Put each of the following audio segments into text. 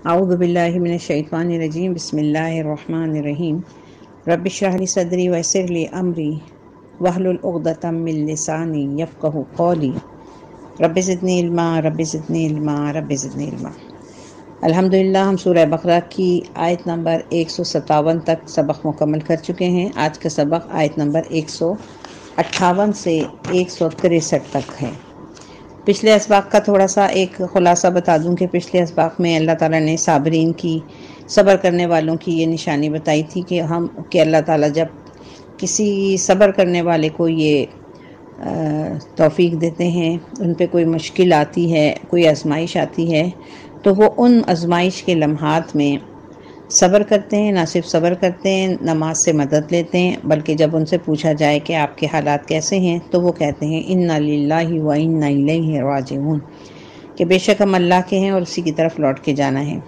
اعوذ باللہ من الشیطان الرجیم بسم اللہ الرحمن الرحیم رب اشرح لی صدری ویسر لی امری واحلل عقدۃ من لسانی یفقہوا قولی رب زدنی علما رب زدنی علما رب زدنی علما۔ الحمدللہ ہم سورہ بقرہ کی آیت نمبر 157 تک سبق مکمل کر چکے ہیں۔ آج کا سبق آیت نمبر 158 سے 163 تک ہے۔ پچھلے اسباق کا تھوڑا سا ایک خلاصہ بتا دوں کہ پچھلے اسباق میں اللہ تعالیٰ نے صابرین کی، صبر کرنے والوں کی یہ نشانی بتائی تھی کہ اللہ تعالیٰ جب کسی صبر کرنے والے کو یہ توفیق دیتے ہیں، ان پہ کوئی مشکل آتی ہے، کوئی آزمائش آتی ہے، تو وہ ان آزمائش کے لمحات میں صبر کرتے ہیں۔ نہ صرف صبر کرتے ہیں، نماز سے مدد لیتے ہیں، بلکہ جب ان سے پوچھا جائے کہ آپ کے حالات کیسے ہیں تو وہ کہتے ہیں انا للہ و انا الیہ راجعون، کہ بے شک ہم اللہ کے ہیں اور اسی کی طرف لوٹ کے جانا ہے۔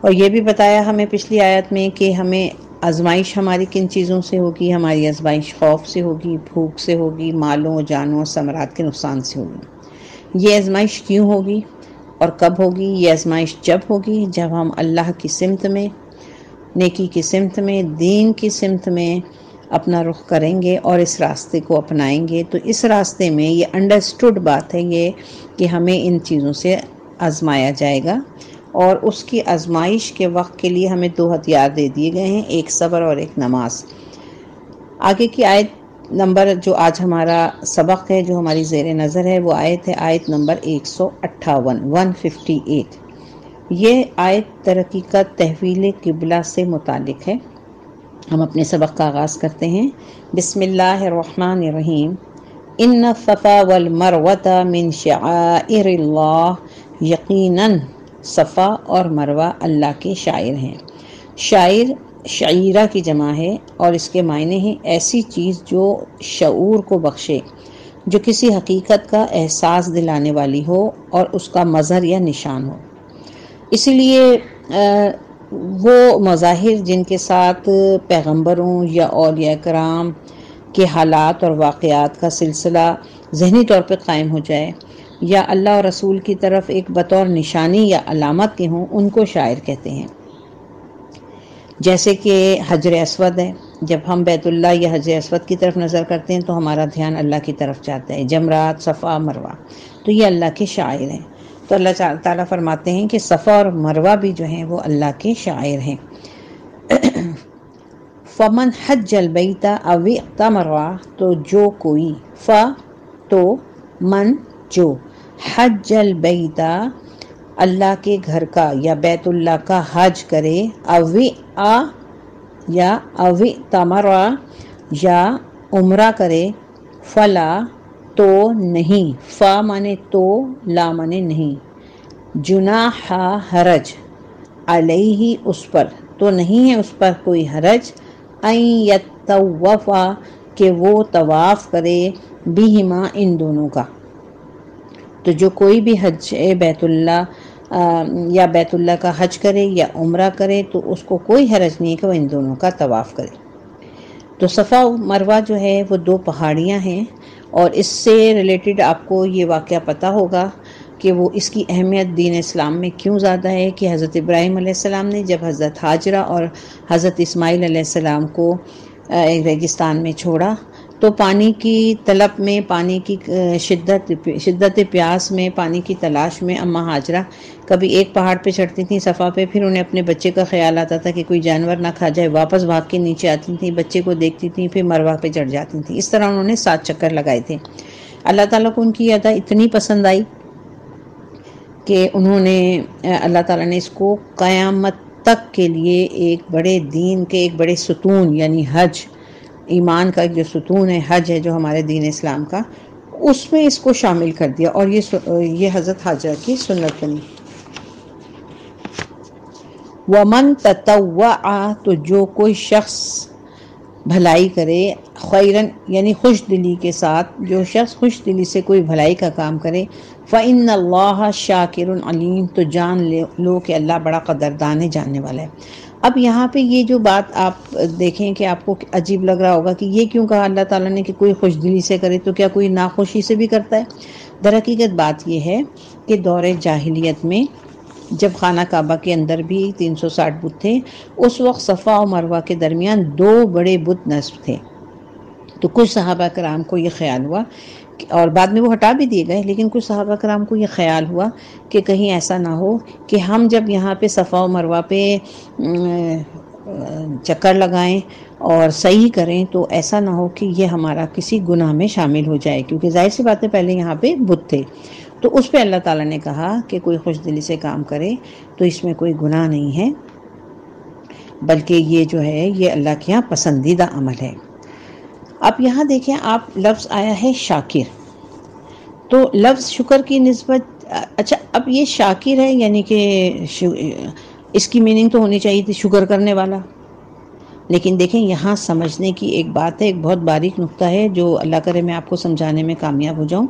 اور یہ بھی بتایا ہمیں پچھلی آیت میں کہ ہمیں آزمائش ہماری کن چیزوں سے ہوگی۔ ہماری آزمائش خوف سے ہوگی، بھوک سے ہوگی، مالوں جانوں ثمرات کے نقصان سے ہوگی۔ یہ آزمائش کیوں ہوگی اور کب ہوگی؟ یہ آزمائش جب ہوگی جب ہم اللہ کی سمت میں، نیکی کی سمت میں، دین کی سمت میں اپنا رخ کریں گے اور اس راستے کو اپنائیں گے۔ تو اس راستے میں یہ انڈرسٹوڈ بات ہے یہ کہ ہمیں ان چیزوں سے آزمایا جائے گا، اور اس کی آزمائش کے وقت کے لیے ہمیں دو ہتھیار دے دیے گئے ہیں، ایک صبر اور ایک نماز۔ آگے کی آیت نمبر جو آج ہمارا سبق ہے، جو ہماری زیر نظر ہے، وہ آیت ہے آیت نمبر 158 یہ آیت تحقیقت تحویل قبلہ سے متعلق ہے۔ ہم اپنے سبق کا آغاز کرتے ہیں۔ بسم اللہ الرحمن الرحیم۔ ان الصفا والمروۃ من شعائر اللہ، یقیناً صفا اور مروہ اللہ کے شعائر ہیں۔ شعائر شعیرہ کی جمع ہے اور اس کے معنی ہیں ایسی چیز جو شعور کو بخشے، جو کسی حقیقت کا احساس دلانے والی ہو اور اس کا مظہر یا نشان ہو۔ اسی لیے وہ مظاہر جن کے ساتھ پیغمبروں یا اولیاء کرام کے حالات اور واقعات کا سلسلہ ذہنی طور پہ قائم ہو جائے، یا اللہ اور رسول کی طرف ایک بطور نشانی یا علامت کے ہوں، ان کو شاعر کہتے ہیں۔ جیسے کہ حجر اسود ہے، جب ہم بیت اللہ یا حجر اسود کی طرف نظر کرتے ہیں تو ہمارا دھیان اللہ کی طرف جاتا ہے۔ جمرات، صفا، مروہ، تو یہ اللہ کے شاعر ہیں۔ تو اللہ تعالیٰ فرماتے ہیں کہ صفا اور مروہ بھی جو ہیں وہ اللہ کے شاعر ہیں۔ فمن حج البیت او اعتمر، تو جو کوئی، تو من جو، حج البیت اللہ کے گھر کا یا بیت اللہ کا حج کرے، یا اعتمر یا عمرہ کرے، فلا تو نہیں، فا مانے تو، لا مانے نہیں، جناح حرج، علیہ اس پر، تو نہیں ہے اس پر کوئی حرج، ان یطوف کہ وہ طواف کرے، بہما ان دونوں کا۔ تو جو کوئی بھی حج بیت اللہ یا بیت اللہ کا حج کرے یا عمرہ کرے تو اس کو کوئی حرج نہیں ہے کہ وہ ان دونوں کا طواف کرے۔ تو صفا و مروہ جو ہے وہ دو پہاڑیاں ہیں، اور اس سے ریلیٹڈ آپ کو یہ واقعہ پتہ ہوگا کہ وہ اس کی اہمیت دین اسلام میں کیوں زیادہ ہے، کہ حضرت ابراہیم علیہ السلام نے جب حضرت ہاجرہ اور حضرت اسماعیل علیہ السلام کو ریگستان میں چھوڑا تو پانی کی طلب میں، پانی کی شدت پیاس میں، پانی کی تلاش میں اماں ہاجرہ کبھی ایک پہاڑ پہ چڑھتی تھیں صفا پہ، پھر انہیں اپنے بچے کا خیال آتا تھا کہ کوئی جانور نہ کھا جائے، واپس بھاگ کے نیچے آتی تھیں، بچے کو دیکھتی تھیں، پھر مروہ پہ چڑھ جاتی تھیں۔ اس طرح انہوں نے 7 چکر لگائے تھے۔ اللہ تعالیٰ کو ان کی ادا اتنی پسند آئی کہ انہوں نے، اللہ تعالیٰ نے اس کو قیامت تک کے لیے ایک بڑے دین کے ایک بڑے ستون، یعنی حج، ایمان کا ایک جو ستون ہے، حج ہے جو ہمارے دین اسلام کا، اس میں اس کو شامل کر دیا، اور یہ حضرت حاجرہ کی سنت بنی۔ وَمَن تَطَوَّعَ، تو جو کوئی شخص بھلائی کرے، خیرن یعنی خوش دلی کے ساتھ، جو شخص خوش دلی سے کوئی بھلائی کا کام کرے، فَإِنَّ اللَّهَ شَاكِرٌ عَلِيمٌ، تو جان لو کہ اللہ بڑا قدردان ہے، جاننے والا ہے۔ اب یہاں پہ یہ جو بات آپ دیکھیں کہ آپ کو عجیب لگ رہا ہوگا کہ یہ کیوں کہا اللہ تعالیٰ نے کہ کوئی خوش دلی سے کرے، تو کیا کوئی ناخوشی سے بھی کرتا ہے؟ در حقیقت بات یہ ہے کہ دور جاہلیت میں جب خانہ کعبہ کے اندر بھی 360 بت تھے، اس وقت صفا اور مروہ کے درمیان 2 بڑے بت نصب تھے۔ تو کچھ صحابہ کرام کو یہ خیال ہوا، اور بعد میں وہ ہٹا بھی دیے گئے، لیکن کچھ صحابہ کرام کو یہ خیال ہوا کہ کہیں ایسا نہ ہو کہ ہم جب یہاں پہ صفا و مروہ پہ چکر لگائیں اور صحیح کریں تو ایسا نہ ہو کہ یہ ہمارا کسی گناہ میں شامل ہو جائے، کیونکہ ظاہر سی بات ہے پہلے یہاں پہ بت تھے۔ تو اس پہ اللہ تعالیٰ نے کہا کہ کوئی خوش دلی سے کام کرے تو اس میں کوئی گناہ نہیں ہے، بلکہ یہ جو ہے یہ اللہ کے یہاں پسندیدہ عمل ہے۔ اب یہاں دیکھیں آپ، لفظ آیا ہے شاکر، تو لفظ شکر کی نسبت، اچھا اب یہ شاکر ہے یعنی کہ اس کی میننگ تو ہونی چاہیے تھی شکر کرنے والا، لیکن دیکھیں یہاں سمجھنے کی ایک بات ہے، ایک بہت باریک نقطہ ہے جو اللہ کرے میں آپ کو سمجھانے میں کامیاب ہو جاؤں،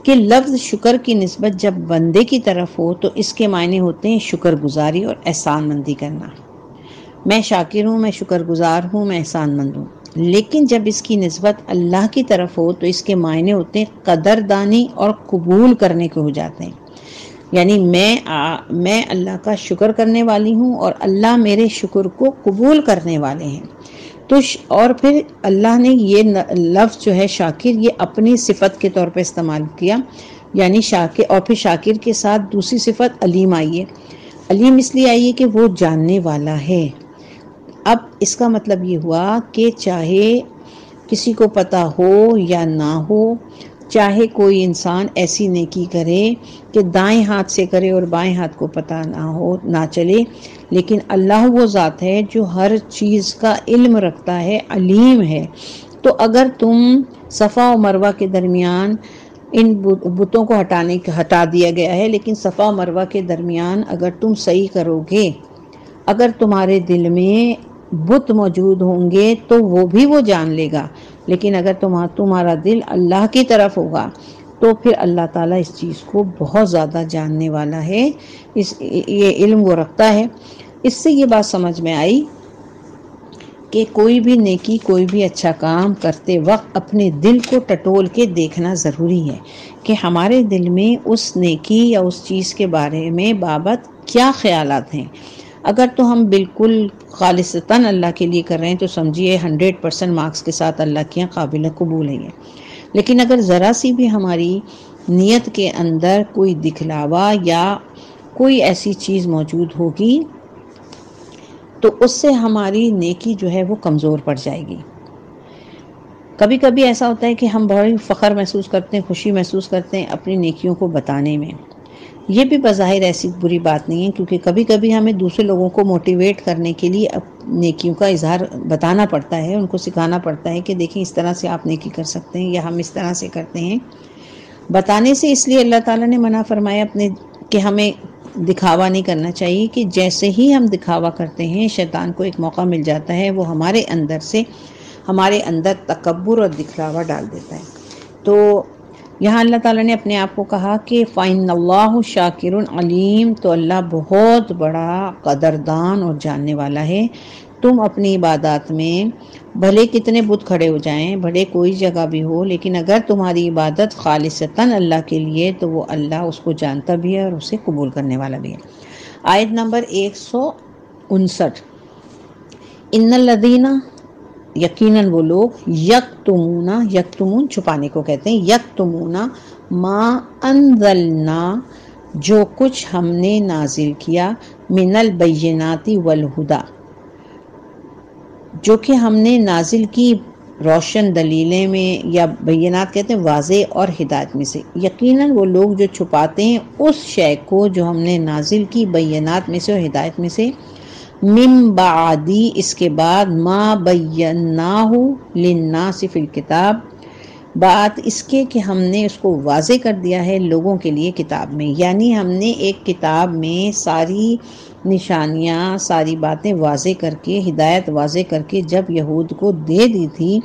کہ لفظ شکر کی نسبت جب بندے کی طرف ہو تو اس کے معنی ہوتے ہیں شکر گزاری اور احسان مندی کرنا۔ میں شاکر ہوں، میں شکر گزار ہوں، میں احسان مند ہوں۔ لیکن جب اس کی نسبت اللہ کی طرف ہو تو اس کے معنی ہوتے ہیں قدردانی اور قبول کرنے کے ہو جاتے ہیں، یعنی میں اللہ کا شکر کرنے والی ہوں اور اللہ میرے شکر کو قبول کرنے والے ہیں۔ تو اور پھر اللہ نے یہ لفظ جو ہے شاکر یہ اپنی صفت کے طور پہ استعمال کیا، یعنی شاکر، اور پھر شاکر کے ساتھ دوسری صفت علیم آئی ہے۔ علیم اس لیے آئی ہے کہ وہ جاننے والا ہے۔ اب اس کا مطلب یہ ہوا کہ چاہے کسی کو پتہ ہو یا نہ ہو، چاہے کوئی انسان ایسی نیکی کرے کہ دائیں ہاتھ سے کرے اور بائیں ہاتھ کو پتہ نہ چلے، لیکن اللہ وہ ذات ہے جو ہر چیز کا علم رکھتا ہے، علیم ہے۔ تو اگر تم صفا و مروہ کے درمیان ان بتوں کو ہٹا دیا گیا ہے، لیکن صفا و مروہ کے درمیان اگر تم صحیح کرو گے، اگر تمہارے دل میں بت موجود ہوں گے تو وہ بھی وہ جان لے گا، لیکن اگر تمہارا دل اللہ کی طرف ہوگا تو پھر اللہ تعالیٰ اس چیز کو بہت زیادہ جاننے والا ہے، یہ علم وہ رکھتا ہے۔ اس سے یہ بات سمجھ میں آئی کہ کوئی بھی نیکی، کوئی بھی اچھا کام کرتے وقت اپنے دل کو ٹٹول کے دیکھنا ضروری ہے کہ ہمارے دل میں اس نیکی یا اس چیز کے بارے میں بابت کیا خیالات ہیں۔ اگر تو ہم بالکل خالصتاً اللہ کے لیے کر رہے ہیں تو سمجھیے 100% مارکس کے ساتھ اللہ کے یہاں قابل قبول ہے۔ لیکن اگر ذرا سی بھی ہماری نیت کے اندر کوئی دکھلاوا یا کوئی ایسی چیز موجود ہوگی تو اس سے ہماری نیکی جو ہے وہ کمزور پڑ جائے گی۔ کبھی کبھی ایسا ہوتا ہے کہ ہم بڑی فخر محسوس کرتے ہیں، خوشی محسوس کرتے ہیں اپنی نیکیوں کو بتانے میں۔ یہ بھی بظاہر ایسی بری بات نہیں ہے، کیونکہ کبھی کبھی ہمیں دوسرے لوگوں کو موٹیویٹ کرنے کے لیے نیکیوں کا اظہار بتانا پڑتا ہے، ان کو سکھانا پڑتا ہے کہ دیکھیں اس طرح سے آپ نیکی کر سکتے ہیں یا ہم اس طرح سے کرتے ہیں۔ بتانے سے اس لیے اللہ تعالیٰ نے منع فرمایا کہ ہمیں دکھاوا نہیں کرنا چاہیے، کہ جیسے ہی ہم دکھاوا کرتے ہیں شیطان کو ایک موقع مل جاتا ہے، وہ ہمارے اندر تکبر اور دکھلاوا ڈال دیتا ہے۔ تو یہاں اللہ تعالیٰ نے اپنے آپ کو کہا کہ فَإِنَّ اللَّهُ شَاكِرٌ عَلِيمٌ، تو اللہ بہت بڑا قدردان اور جاننے والا ہے۔ تم اپنی عبادات میں بھلے کتنے بت کھڑے ہو جائیں، بھلے کوئی جگہ بھی ہو، لیکن اگر تمہاری عبادت خالصتاً اللہ کے لیے تو وہ اللہ اس کو جانتا بھی ہے اور اسے قبول کرنے والا بھی ہے۔ آیت نمبر 159، ان الذین، یقیناً وہ لوگ، یکتمون چھپانے کو کہتے ہیں، یکتمون ما انزلنا، جو کچھ ہم نے نازل کیا، من البینات والہدی، جو کہ ہم نے نازل کی روشن دلیلیں میں، یا بینات کہتے ہیں واضح اور ہدایت میں سے۔ یقیناً وہ لوگ جو چھپاتے ہیں اس شے کو جو ہم نے نازل کی بینات میں سے اور ہدایت میں سے، من بعدی، اس کے بعد، ما بیناہ للناس فی الکتاب، بات اس کے کہ ہم نے اس کو واضح کر دیا ہے لوگوں کے لیے کتاب میں، یعنی ہم نے ایک کتاب میں ساری نشانیاں، ساری باتیں واضح کر کے، ہدایت واضح کر کے جب یہود کو دے دی تھی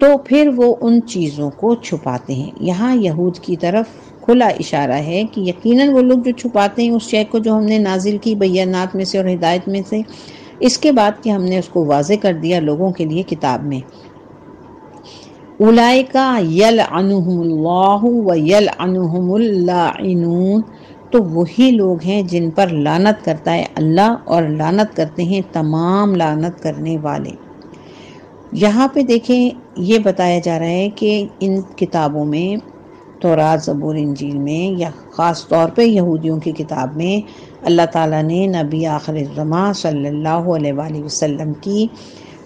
تو پھر وہ ان چیزوں کو چھپاتے ہیں۔ یہاں یہود کی طرف کھلا اشارہ ہے کہ یقیناً وہ لوگ جو چھپاتے ہیں اس شے کو جو ہم نے نازل کی بینات میں سے اور ہدایت میں سے، اس کے بعد کہ ہم نے اس کو واضح کر دیا لوگوں کے لیے کتاب میں۔ اولئک یلعنہم اللہ و یلعنہم اللاعنون، تو وہی لوگ ہیں جن پر لعنت کرتا ہے اللہ، اور لعنت کرتے ہیں تمام لعنت کرنے والے۔ یہاں پہ دیکھیں یہ بتایا جا رہا ہے کہ ان کتابوں میں، تورات، زبور، انجیل میں، یا خاص طور پہ یہودیوں کی کتاب میں، اللہ تعالیٰ نے نبی آخر الزماں صلی اللہ علیہ وآلہ وسلم کی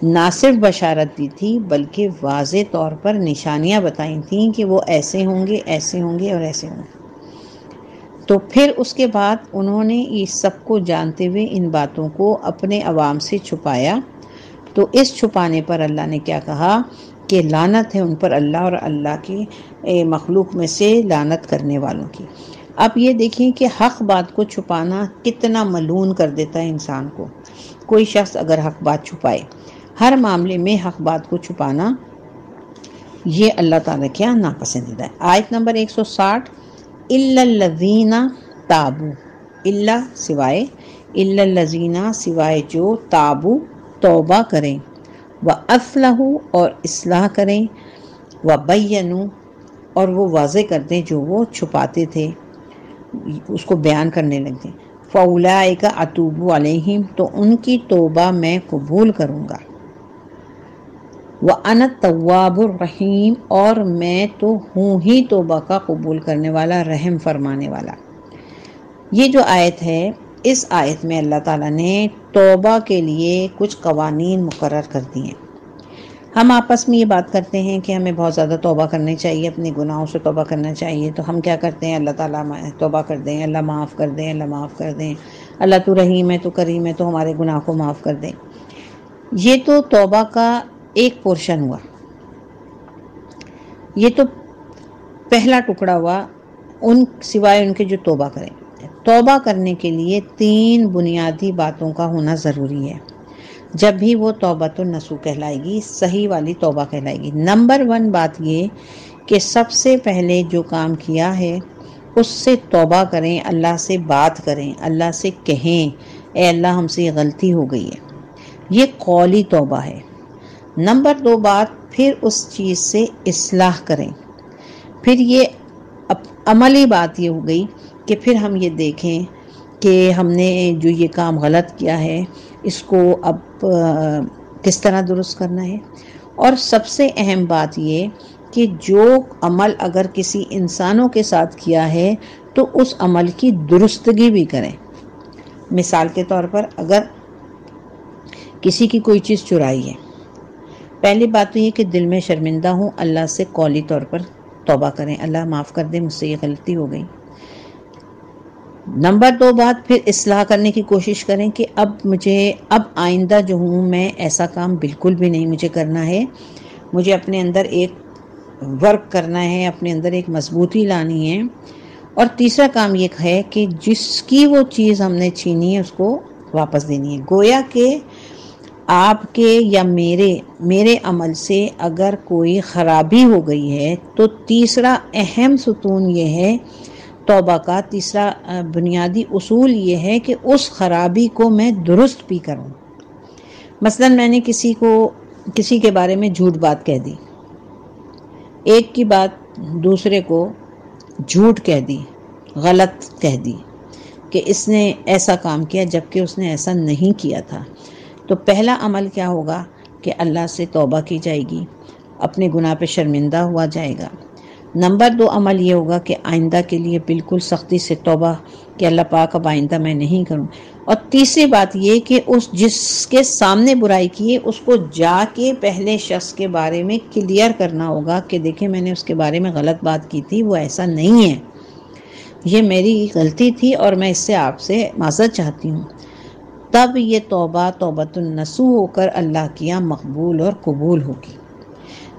نہ صرف بشارت دی تھی بلکہ واضح طور پر نشانیاں بتائی تھیں کہ وہ ایسے ہوں گے، ایسے ہوں گے اور ایسے ہوں گے۔ تو پھر اس کے بعد انہوں نے اس سب کو جانتے ہوئے ان باتوں کو اپنے عوام سے چھپایا، تو اس چھپانے پر اللہ نے کیا کہا کہ لعنت ہے ان پر اللہ اور اللہ کی مخلوق میں سے لعنت کرنے والوں کی۔ اب یہ دیکھیں کہ حق بات کو چھپانا کتنا ملعون کر دیتا ہے انسان کو۔ کوئی شخص اگر حق بات چھپائے، ہر معاملے میں حق بات کو چھپانا، یہ اللہ تعالیٰ کیا ناپسندیدہ ہے۔ آیت نمبر 160، اِلَّا الَّذِينَ تَابُوا، اِلَّا سوائے، اِلَّا الَّذِينَ سوائے جو تابو توبہ کریں، وَأَصْلَحُوا اور اصلاح کریں، وَبَيَّنُوا اور وہ واضح کر دیں جو وہ چھپاتے تھے، اس کو بیان کرنے لگ دیں، فَأُولَٰئِکَ أَتُوبُ عَلَيْهِمْ تو ان کی توبہ میں قبول کروں گا، وَأَنَا التَّوَّابُ الرَّحِيمُ اور میں تو ہوں ہی توبہ کا قبول کرنے والا، رحم فرمانے والا۔ یہ جو آیت ہے، اس آیت میں اللہ تعالیٰ نے توبہ کے لیے کچھ قوانین مقرر کر دی ہیں۔ ہم آپس میں یہ بات کرتے ہیں کہ ہمیں بہت زیادہ توبہ کرنی چاہیے، اپنے گناہوں سے توبہ کرنا چاہیے، تو ہم کیا کرتے ہیں؟ اللہ تعالیٰ توبہ کر دیں، اللہ معاف کر دیں، اللہ معاف کر دیں، اللہ تو رحیم ہے، تو کریم ہے، تو ہمارے گناہ کو معاف کر دیں۔ یہ تو توبہ کا ایک پورشن ہوا، یہ تو پہلا ٹکڑا ہوا، سوائے ان کے جو توبہ کریں۔ توبہ کرنے کے لیے 3 بنیادی باتوں کا ہونا ضروری ہے، جب بھی وہ توبۃ النصوح کہلائے گی، صحیح والی توبہ کہلائے گی۔ نمبر 1 بات یہ کہ سب سے پہلے جو کام کیا ہے اس سے توبہ کریں، اللہ سے بات کریں، اللہ سے کہیں اے اللہ ہم سے یہ غلطی ہو گئی ہے، یہ قولی توبہ ہے۔ نمبر 2 بات، پھر اس چیز سے اصلاح کریں۔ پھر یہ عملی بات یہ ہو گئی کہ پھر ہم یہ دیکھیں کہ ہم نے جو یہ کام غلط کیا ہے اس کو اب کس طرح درست کرنا ہے۔ اور سب سے اہم بات یہ کہ جو عمل اگر کسی انسانوں کے ساتھ کیا ہے تو اس عمل کی درستگی بھی کریں۔ مثال کے طور پر اگر کسی کی کوئی چیز چرائی ہے، پہلی بات تو یہ کہ دل میں شرمندہ ہوں، اللہ سے قولی طور پر توبہ کریں، اللہ معاف کر دے، مجھ سے یہ غلطی ہو گئی۔ نمبر 2 بات، پھر اصلاح کرنے کی کوشش کریں کہ اب آئندہ جو ہوں میں ایسا کام بالکل بھی نہیں مجھے کرنا ہے، مجھے اپنے اندر ایک ورک کرنا ہے، اپنے اندر ایک مضبوطی لانی ہے۔ اور تیسرا کام یہ ہے کہ جس کی وہ چیز ہم نے چھینی ہے اس کو واپس دینی ہے۔ گویا کہ آپ کے یا میرے عمل سے اگر کوئی خرابی ہو گئی ہے تو تیسرا اہم ستون یہ ہے، توبہ کا تیسرا بنیادی اصول یہ ہے کہ اس خرابی کو میں درست بھی کروں۔ مثلا میں نے کسی کے بارے میں جھوٹ بات کہہ دی، ایک کی بات دوسرے کو جھوٹ کہہ دی، غلط کہہ دی کہ اس نے ایسا کام کیا جبکہ اس نے ایسا نہیں کیا تھا۔ تو پہلا عمل کیا ہوگا کہ اللہ سے توبہ کی جائے گی، اپنے گناہ پہ شرمندہ ہوا جائے گا۔ نمبر 2 عمل یہ ہوگا کہ آئندہ کے لیے بالکل سختی سے توبہ کہ اللہ پاک اب آئندہ میں نہیں کروں۔ اور تیسری بات یہ کہ جس کے سامنے برائی کی ہے اس کو جا کے پہلے شخص کے بارے میں کلیئر کرنا ہوگا کہ دیکھیں میں نے اس کے بارے میں غلط بات کی تھی، وہ ایسا نہیں ہے، یہ میری غلطی تھی اور میں اس سے آپ سے معذرت چاہتی ہوں۔ تب یہ توبۃ النصوح ہو کر اللہ کی یہاں مقبول اور قبول ہوگی۔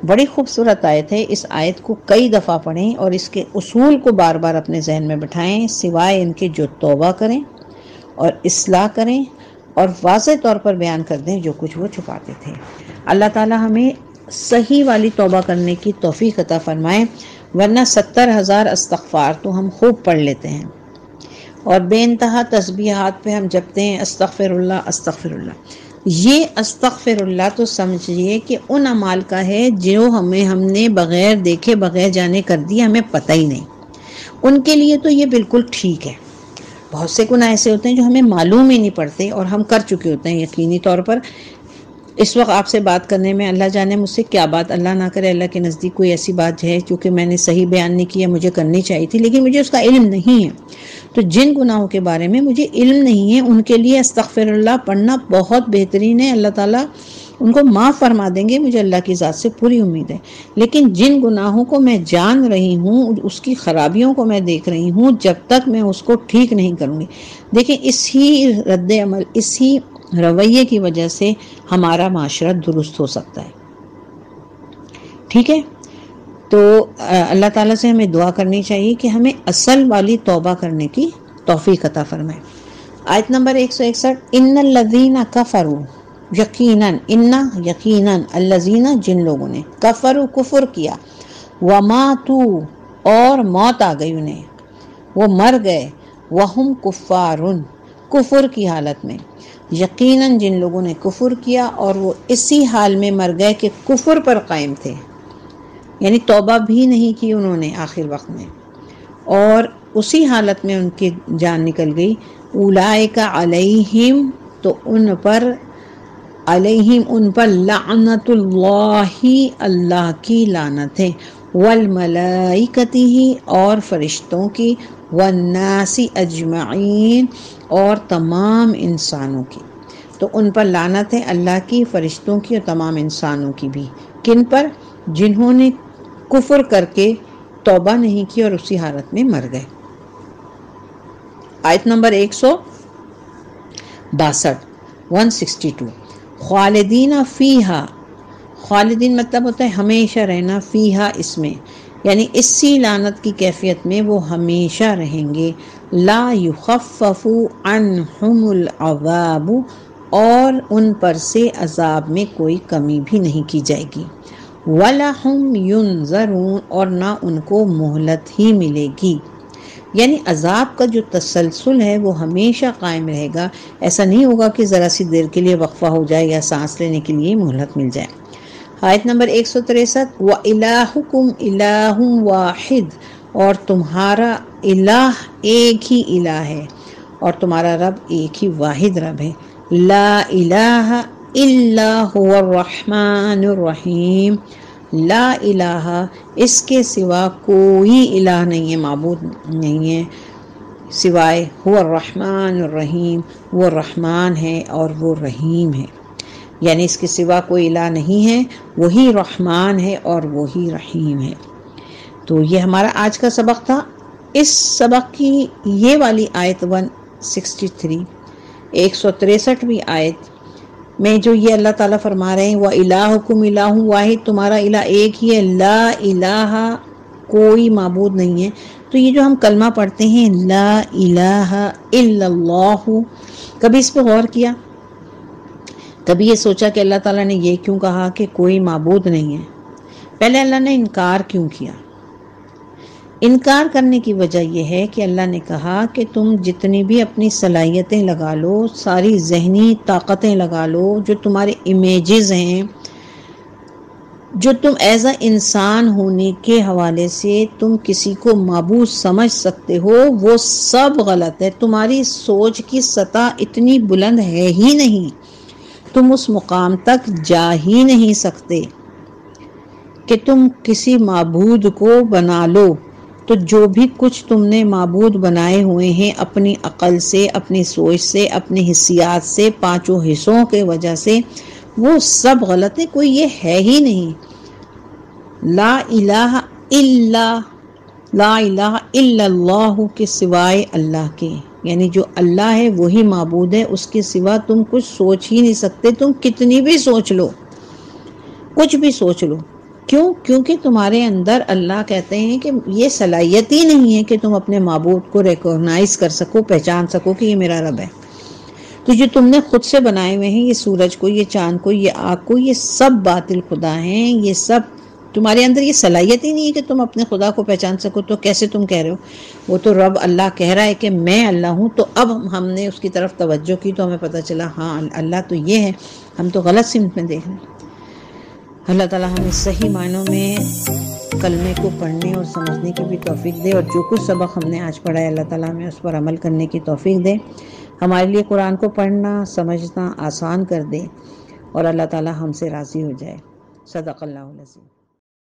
بڑی خوبصورت آیت ہے، اس آیت کو کئی دفعہ پڑھیں اور اس کے اصول کو بار بار اپنے ذہن میں بٹھائیں، سوائے ان کے جو توبہ کریں اور اصلاح کریں اور واضح طور پر بیان کر دیں جو کچھ وہ چھپاتے تھے۔ اللہ تعالی ہمیں صحیح والی توبہ کرنے کی توفیق عطا فرمائے، ورنہ 70,000 استغفار تو ہم خوب پڑھ لیتے ہیں اور بے انتہا تسبیحات پہ ہم جپتے ہیں استغفر اللہ استغفر اللہ۔ یہ استغفر اللہ تو سمجھیے کہ ان اعمال کا ہے جو ہم نے بغیر دیکھے بغیر جانے کر دی، ہمیں پتہ ہی نہیں، ان کے لیے تو یہ بالکل ٹھیک ہے۔ بہت سے گناہ ایسے ہوتے ہیں جو ہمیں معلوم ہی نہیں پڑتے اور ہم کر چکے ہوتے ہیں یقینی طور پر. اس وقت آپ سے بات کرنے میں اللہ جانے مجھ سے کیا بات، اللہ نہ کرے اللہ کے نزدیک کوئی ایسی بات ہے جو کہ میں نے صحیح بیان نہیں کیا، مجھے کرنی چاہیے تھی لیکن مجھے اس کا علم نہیں ہے. تو جن گناہوں کے بارے میں مجھے علم نہیں ہے ان کے لیے استغفر اللہ پڑھنا بہت بہترین ہے، اللہ تعالیٰ ان کو معاف فرما دیں گے، مجھے اللہ کی ذات سے پوری امید ہے. لیکن جن گناہوں کو میں جان رہی ہوں، اس کی خرابیوں کو میں دیکھ رہی ہوں، جب تک میں اس کو ٹھیک نہیں کروں گی. دیکھیں اسی رد عمل، اسی رویے کی وجہ سے ہمارا معاشرہ درست ہو سکتا ہے. ٹھیک ہے، تو اللہ تعالیٰ سے ہمیں دعا کرنی چاہیے کہ ہمیں اصل والی توبہ کرنے کی توفیق عطا فرمائے. آیت نمبر 161، ان الذین کفروا، یقیناً، یقیناً، الذین جن لوگوں نے، کفروا کفر کیا، وماتوا اور موت آ گئی انہیں، وہ مر گئے، وہم کفارن کفر کی حالت میں، یقیناً جن لوگوں نے کفر کیا اور وہ اسی حال میں مر گئے کہ کفر پر قائم تھے، یعنی توبہ بھی نہیں کی انہوں نے آخر وقت میں، اور اسی حالت میں ان کی جان نکل گئی. اولئک علیہم، تو ان پر لعنت اللہ، اللہ کی لعنت ہے، والملائکۃ اور فرشتوں کی، والناس اجمعین اور تمام انسانوں کی. تو ان پر لعنت ہے اللہ کی، فرشتوں کی اور تمام انسانوں کی بھی. کن پر؟ جنہوں نے کفر کر کے توبہ نہیں کی اور اسی حالت میں مر گئے. آیت نمبر 162، خالدین فیہا، خالدین مطلب ہوتا ہے ہمیشہ رہنا، فیہا اس میں، یعنی اسی لعنت کی کیفیت میں وہ ہمیشہ رہیں گے. لا یخفف عنہم العذاب، اور ان پر سے عذاب میں کوئی کمی بھی نہیں کی جائے گی. وَلَهُمْ يُنذَرُونَ، اور نہ ان کو مہلت ہی ملے گی، یعنی عذاب کا جو تسلسل ہے وہ ہمیشہ قائم رہے گا. ایسا نہیں ہوگا کہ ذرا سی دیر کے لیے وقفہ ہو جائے یا سانس لینے کے لیے مہلت مل جائے. آیت نمبر 163، وَإِلَٰهُكُمْ إِلَٰهٌ وَاحِدٌ، اور تمہارا الہ ایک ہی الہ ہے، اور تمہارا رب ایک ہی واحد رب ہے. لا الہ الا هو الرحمن الرحیم، لا الہ اس کے سوا کوئی الہ نہیں ہے، معبود نہیں ہے سوائے هو الرحمن الرحیم، وہ رحمان ہے اور وہ رحیم ہے، یعنی اس کے سوا کوئی الہ نہیں ہے، وہی رحمان ہے اور وہی رحیم ہے. تو یہ ہمارا آج کا سبق تھا. اس سبق کی یہ والی آیت 163، 163ویں آیت میں جو یہ اللہ تعالیٰ فرما رہے ہیں وَإِلَٰهُكُمْ إِلَٰهٌ وَاحِدٌ، تمہارا الہ ایک ہی ہے، لا الہ کوئی معبود نہیں ہے. تو یہ جو ہم کلمہ پڑھتے ہیں لا الہ الا اللہ، کبھی اس پہ غور کیا؟ کبھی یہ سوچا کہ اللہ تعالیٰ نے یہ کیوں کہا کہ کوئی معبود نہیں ہے؟ پہلے اللہ نے انکار کیوں کیا؟ انکار کرنے کی وجہ یہ ہے کہ اللہ نے کہا کہ تم جتنی بھی اپنی صلاحیتیں لگا لو، ساری ذہنی طاقتیں لگا لو، جو تمہارے امیجز ہیں، جو تم ایز اے انسان ہونے کے حوالے سے تم کسی کو معبود سمجھ سکتے ہو، وہ سب غلط ہے. تمہاری سوچ کی سطح اتنی بلند ہے ہی نہیں، تم اس مقام تک جا ہی نہیں سکتے کہ تم کسی معبود کو بنا لو. تو جو بھی کچھ تم نے معبود بنائے ہوئے ہیں اپنی عقل سے، اپنی سوچ سے، اپنی حسیات سے، پانچوں حصوں کے وجہ سے، وہ سب غلط ہے، کوئی یہ ہے ہی نہیں. لا الہ الا اللہ کے سوائے اللہ کے، یعنی جو اللہ ہے وہی معبود ہے، اس کے سوا تم کچھ سوچ ہی نہیں سکتے. تم کتنی بھی سوچ لو، کچھ بھی سوچ لو. کیوں؟ کیونکہ تمہارے اندر اللہ کہتے ہیں کہ یہ صلاحیت ہی نہیں ہے کہ تم اپنے معبود کو ریکگنائز کر سکو، پہچان سکو کہ یہ میرا رب ہے. تو جو تم نے خود سے بنائے ہوئے ہیں، یہ سورج کو، یہ چاند کو، یہ آگ کو، یہ سب باطل خدا ہیں. یہ سب تمہارے اندر یہ صلاحیت ہی نہیں ہے کہ تم اپنے خدا کو پہچان سکو. تو کیسے تم کہہ رہے ہو؟ وہ تو رب اللہ کہہ رہا ہے کہ میں اللہ ہوں. تو اب ہم نے اس کی طرف توجہ کی تو ہمیں پتہ چلا ہاں اللہ تو یہ ہے، ہم تو غلط سمت میں دیکھ رہے ہیں. اللہ تعالیٰ ہمیں صحیح معنوں میں کلمے کو پڑھنے اور سمجھنے کی بھی توفیق دے، اور جو کچھ سبق ہم نے آج پڑھا ہے اللہ تعالیٰ ہمیں اس پر عمل کرنے کی توفیق دے، ہمارے لیے قرآن کو پڑھنا سمجھنا آسان کر دے، اور اللہ تعالیٰ ہم سے راضی ہو جائے۔ صدق اللہ العظیم۔